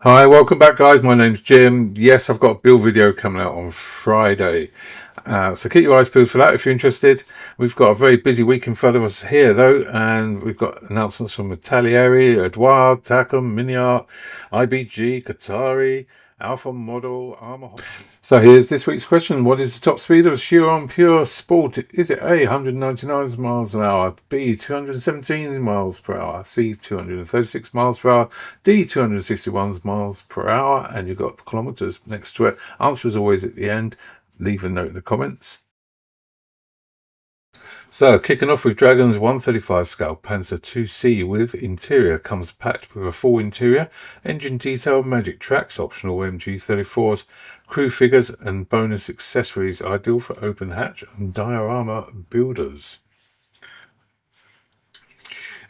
Hi, welcome back guys, my name's Jim. Yes, I've got a build video coming out on Friday, so keep your eyes peeled for that if you're interested. We've got a very busy week in front of us here though, and we've got announcements from Italeri, Eduard, Takom, MiniArt, IBG, Kotare, Alpha Model, Arma. So here's this week's question. What is the top speed of a Chiron Pure Sport? Is it A, 199 miles an hour, B, 217 miles per hour, C, 236 miles per hour, D, 261 miles per hour? And you've got kilometers next to it. Answer is always at the end. Leave a note in the comments. So, kicking off with Dragon's 135 scale Panzer 2C with interior, comes packed with a full interior, engine detail, magic tracks, optional MG34s, crew figures and bonus accessories, ideal for open hatch and diorama builders.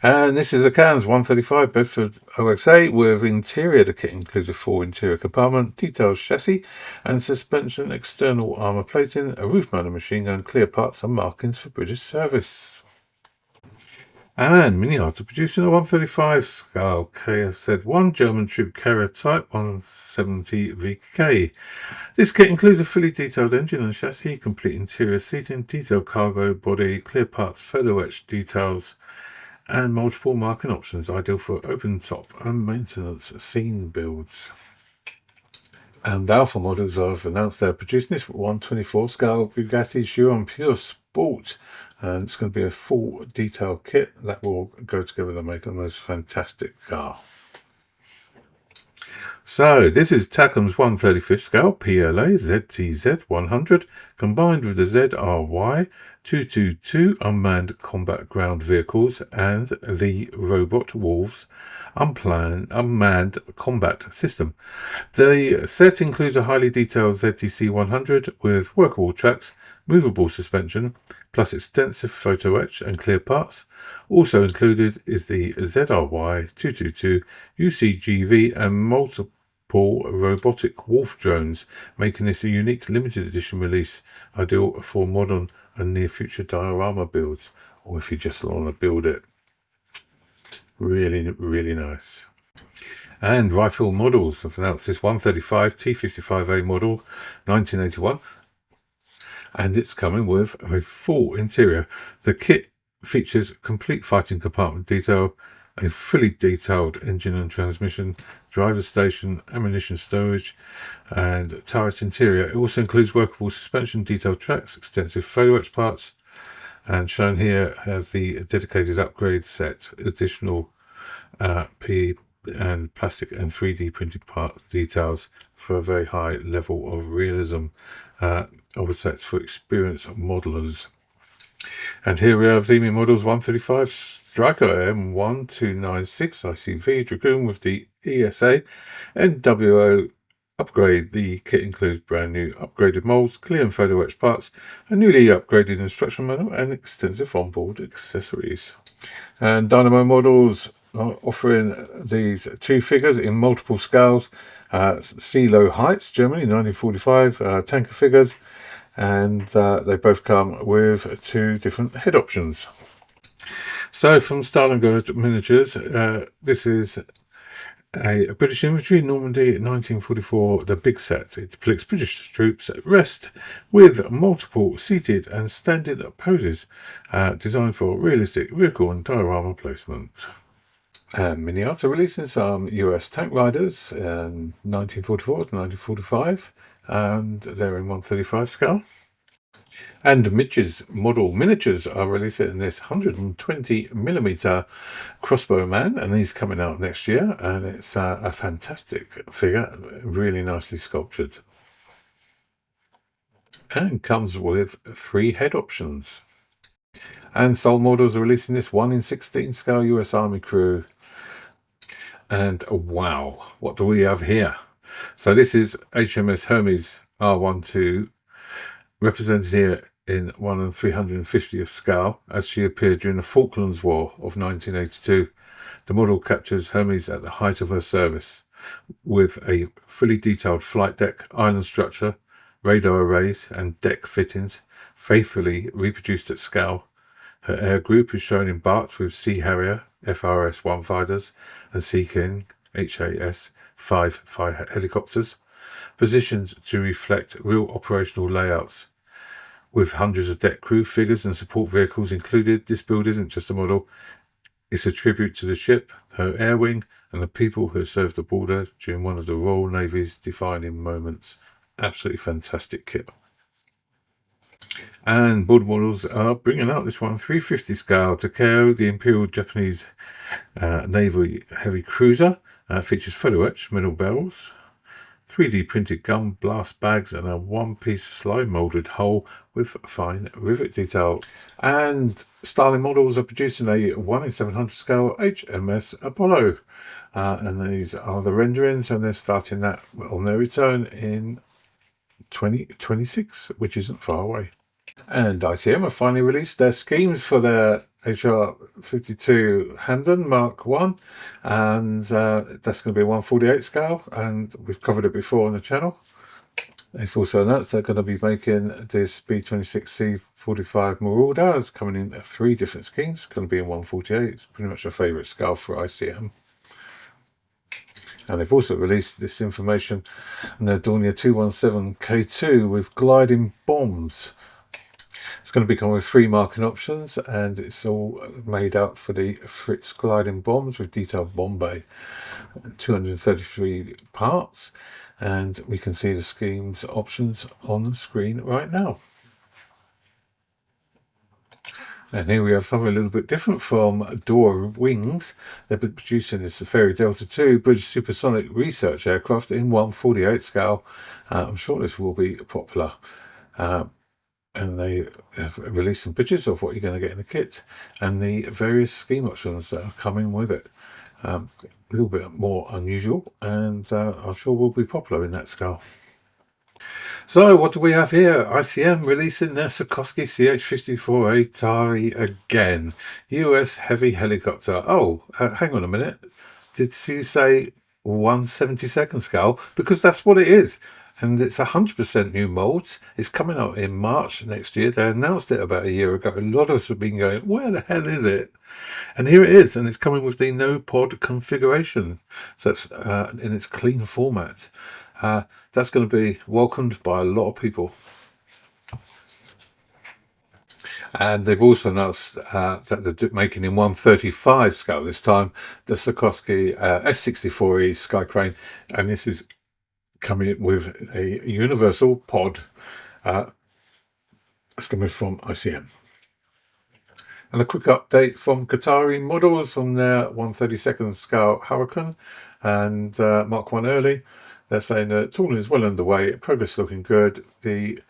And this is a Cairns 135 Bedford OXA with interior. The kit includes a full interior compartment, detailed chassis and suspension, external armour plating, a roof-mounted machine gun, clear parts and markings for British service. And MiniArt are producing a 135 scale KFZ-1 German troop carrier type 170 VK. This kit includes a fully detailed engine and chassis, complete interior seating, detailed cargo body, clear parts, photo etched details, and multiple marking options, ideal for open top and maintenance scene builds. And Alpha Models have announced they're producing this 124 scale Bugatti Chiron Pure Sport, and it's going to be a full detailed kit that will go together to make a most fantastic car. So this is Takom's 135th scale PLA ZTZ 100 combined with the ZRY 222 unmanned combat ground vehicles and the Robot Wolves unmanned combat system. The set includes a highly detailed ZTC 100 with workable tracks, movable suspension, plus extensive photo etch and clear parts. Also included is the ZRY 222 UCGV and multiple robotic wolf drones, making this a unique limited edition release, ideal for modern and near future diorama builds, or if you just want to build it. Really nice. And Rifle Models have announced this 135 T55A model 1981, and it's coming with a full interior. The kit features complete fighting compartment detail, a fully detailed engine and transmission, driver station, ammunition storage, and turret interior. It also includes workable suspension, detailed tracks, extensive photo etch parts, and shown here has the dedicated upgrade set, additional P and plastic and 3D printed part details for a very high level of realism. I would say it's for experienced modelers. And here we have Zemi Models 135 Striker M1296 ICV Dragoon with the ESA NWO upgrade. The kit includes brand new upgraded molds, clear and photo etched parts, a newly upgraded instruction manual, and extensive onboard accessories. And Dynamo Models are offering these two figures in multiple scales. CeLo Heights, Germany, 1945 tanker figures, and they both come with two different head options. So from Stalingrad Miniatures, this is a British infantry Normandy 1944, the big set. It depicts British troops at rest with multiple seated and standing poses, designed for realistic vehicle and diorama placement. And MiniArt are releasing some US tank riders in 1944 to 1945, and they're in 135 scale. And Mitch's model miniatures are releasing in this 120mm crossbow man, and he's coming out next year, and it's a fantastic figure, really nicely sculptured, and comes with 3 head options. And Soul Models are releasing this 1 in 16 scale US Army crew. And wow, what do we have here? So this is HMS Hermes R12, represented here in 1 in 350th scale, as she appeared during the Falklands War of 1982. The model captures Hermes at the height of her service, with a fully detailed flight deck, island structure, radar arrays and deck fittings, faithfully reproduced at scale. Her air group is shown embarked with Sea Harrier, FRS-1 fighters and Sea King HAS 5 fire helicopters, positioned to reflect real operational layouts. With hundreds of deck crew figures and support vehicles included, this build isn't just a model, it's a tribute to the ship, her air wing, and the people who served the border during one of the Royal Navy's defining moments. Absolutely fantastic kit. And board models are bringing out this one, 350 scale Takao, the Imperial Japanese Navy heavy cruiser. Features photo etched metal barrels, 3D printed gun blast bags, and a one-piece slide molded hull with fine rivet detail. And Starling models are producing a 1 in 700 scale HMS Apollo. And these are the renderings, and they're starting that on their return in 2026, which isn't far away. And ICM have finally released their schemes for their HR52 Hamden Mark 1, and that's going to be a 148 scale, and we've covered it before on the channel. They've also announced they're going to be making this B26C45 Marauder. It's coming in 3 different schemes. It's going to be in 148. It's pretty much a favourite scale for ICM. And they've also released this information on their Dornier 217K2 with gliding bombs. It's going to be coming with 3 marking options, and it's all made up for the Fritz gliding bombs with detailed bomb bay. 233 parts, and we can see the scheme's options on the screen right now. And here we have something a little bit different from Door Wings. They've been producing this Ferry Delta II British supersonic research aircraft in 148 scale. I'm sure this will be popular. And they have released some pictures of what you're going to get in the kit and the various scheme options that are coming with it. A little bit more unusual, and I'm sure will be popular in that scale. So what do we have here? ICM releasing their Sikorsky CH-54 Italeri again. US heavy helicopter. Oh, hang on a minute. Did you say 1/72 scale? Because that's what it is. And it's 100% new molds. It's coming out in March next year. They announced it about a year ago. A lot of us have been going, where the hell is it? And here it is. And it's coming with the no pod configuration. So it's in its clean format. That's going to be welcomed by a lot of people. And they've also announced that they're making in 135 scale this time the Sikorsky S64E Sky Crane. And this is coming with a universal pod. It's coming from ICM. And a quick update from Kotare models on their 132nd scale Hurricane and Mark 1 early. They're saying that tooling is well underway, progress looking good. The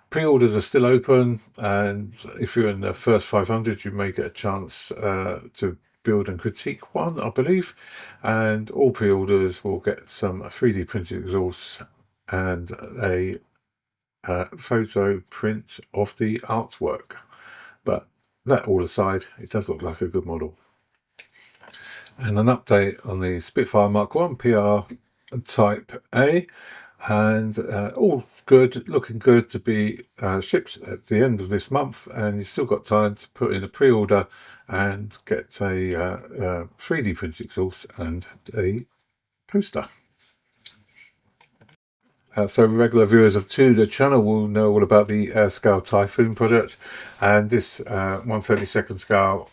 pre-orders are still open, and if you're in the first 500, you may get a chance to build and critique one, I believe. And all pre-orders will get some 3D printed exhausts and a photo print of the artwork. But that all aside, it does look like a good model. And an update on the Spitfire Mark 1 PR Type A, and all good, looking good to be shipped at the end of this month, and you've still got time to put in a pre-order and get a 3D printed exhaust and a poster. So regular viewers of the channel will know all about the Airscale Typhoon project, and this 1/32 scale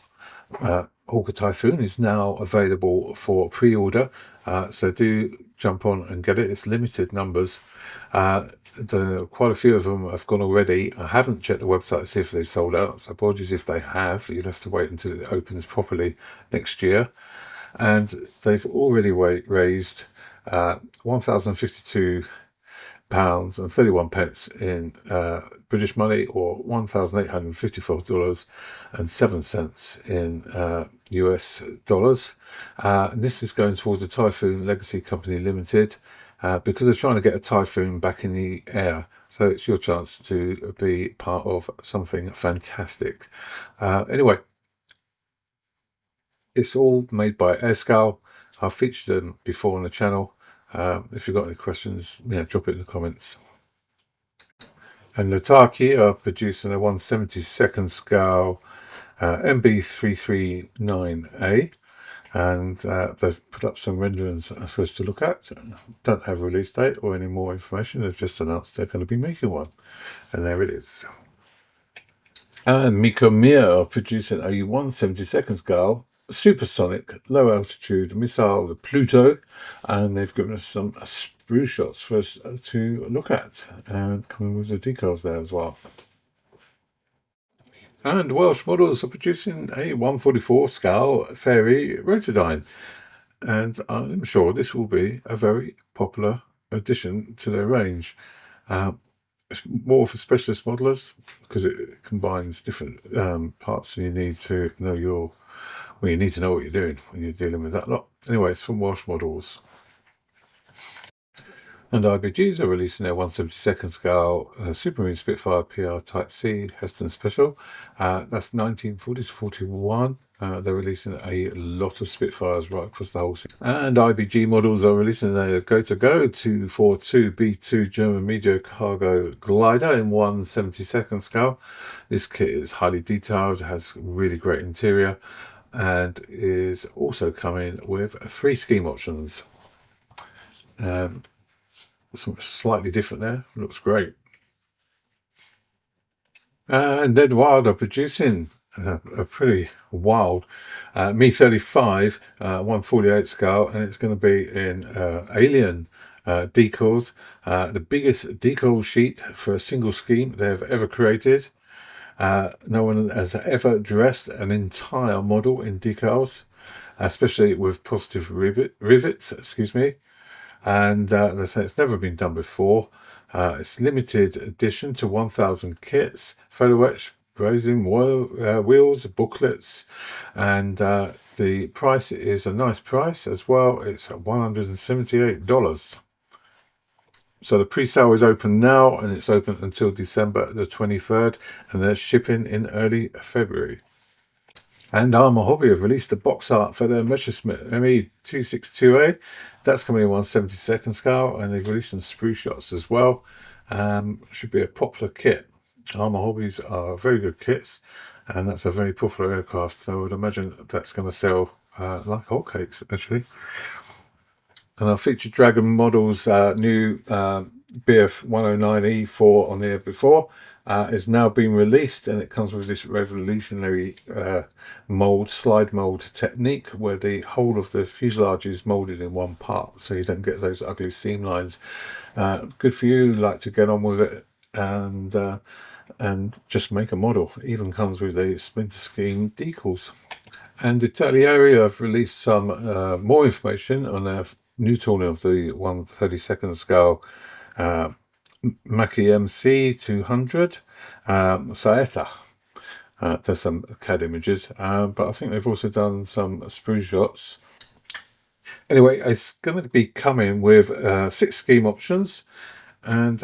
Hawker Typhoon is now available for pre-order, so do jump on and get it. It's limited numbers. Quite a few of them have gone already. I haven't checked the website to see if they've sold out, so apologies if they have. You'd have to wait until it opens properly next year. And they've already raised £1,052 and 31 pence in British money, or $1,854.07 in US dollars. And this is going towards the Typhoon Legacy Company Limited, because they're trying to get a Typhoon back in the air. So it's your chance to be part of something fantastic. Anyway, it's all made by Airscale. I've featured them before on the channel. If you've got any questions, drop it in the comments. And Italeri are producing a 1/72 scale MB339A. and they've put up some renderings for us to look at. Don't have a release date or any more information. They've just announced they're going to be making one, and there it is. And Mikomiya are producing a 1/72 scale supersonic low altitude missile, the Pluto, and they've given us some sprue shots for us to look at, and coming with the decals there as well. And Welsh models are producing a 1/44 scale fairy Rotodyne, and I'm sure this will be a very popular addition to their range. It's more for specialist modelers because it combines different parts, and you need to know you need to know what you're doing when you're dealing with that lot. Anyway, it's from Welsh Models. And IBGs are releasing their 1/72 scale Supermarine Spitfire PR Type C Heston Special. That's 1940 to 41. They're releasing a lot of Spitfires right across the whole scene. And IBG models are releasing their Go 242 B2 German medium cargo glider in 1/72 scale. This kit is highly detailed, has really great interior, and is also coming with 3 scheme options. Something slightly different there. Looks great. And Eduard are producing a pretty wild Mi-35 1/48 scale, and it's going to be in alien decals, the biggest decal sheet for a single scheme they've ever created. No one has ever dressed an entire model in decals, especially with positive rivets, excuse me. And they say it's never been done before. It's limited edition to 1,000 kits, photo etch, brazing wheels, booklets, and the price is a nice price as well. It's $178. So the pre-sale is open now, and it's open until December the 23rd, and they're shipping in early February. And Arma Hobby have released a box art for their Messerschmitt ME262A. That's coming in 1/72 scale, and they've released some sprue shots as well. Should be a popular kit. Arma Hobbies are very good kits, and that's a very popular aircraft, so I would imagine that's going to sell like hotcakes, actually. And our featured Dragon models, new BF 109E4 on there before, is now being released, and it comes with this revolutionary slide mold technique, where the whole of the fuselage is molded in one part, so you don't get those ugly seam lines. Good for you, like to get on with it and just make a model. It even comes with a splinter scheme decals. And Italeri have released some more information on their new tooling of the 1/32 scale Mackie MC 200 Saeta. There's some CAD images, but I think they've also done some sprue shots. Anyway, it's going to be coming with 6 scheme options, and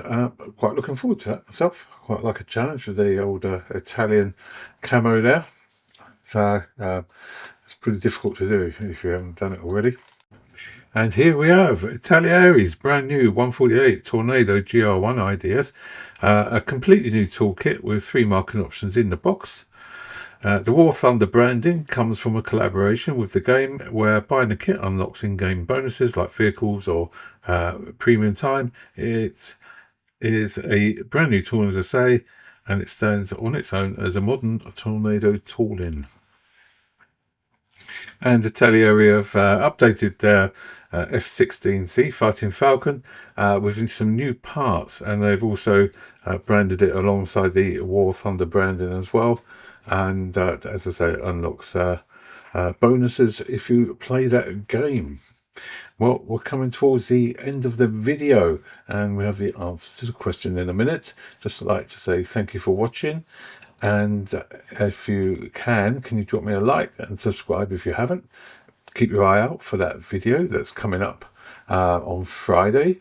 quite looking forward to that myself. Quite like a challenge with the old Italian camo there. So it's pretty difficult to do if you haven't done it already. And here we have Italyeri's brand new 1/48 Tornado GR1 IDS, a completely new toolkit with 3 marking options in the box. The War Thunder branding comes from a collaboration with the game, where buying the kit unlocks in-game bonuses like vehicles or premium time. It is a brand new tool, as I say, and it stands on its own as a modern tornado tooling. And Italeri have updated their F-16C Fighting Falcon with some new parts, and they've also branded it alongside the War Thunder branding as well. And as I say, it unlocks bonuses if you play that game. Well, we're coming towards the end of the video, and we have the answer to the question in a minute. Just like to say thank you for watching, and if you can you drop me a like and subscribe if you haven't. Keep your eye out for that video that's coming up on Friday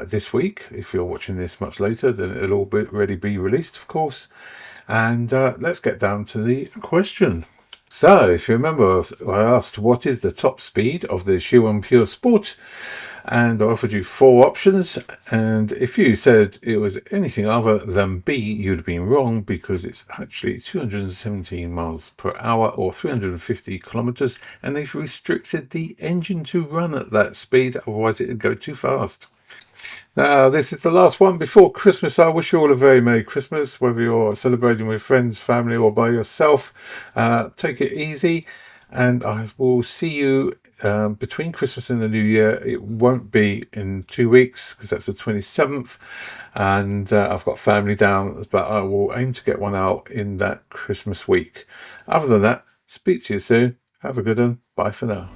this week. If you're watching this much later, then it'll already be released, of course. And let's get down to the question. So, if you remember, I asked what is the top speed of the Chiron Pure Sport, and I offered you 4 options, and if you said it was anything other than B, you'd have been wrong, because it's actually 217 miles per hour or 350 kilometers, and they've restricted the engine to run at that speed, otherwise it would go too fast. Now, this is the last one before Christmas. I wish you all a very Merry Christmas, whether you're celebrating with friends, family, or by yourself. Take it easy, and I will see you between Christmas and the New Year. It won't be in 2 weeks, because that's the 27th, and I've got family down, but I will aim to get one out in that Christmas week. Other than that, speak to you soon. Have a good one. Bye for now.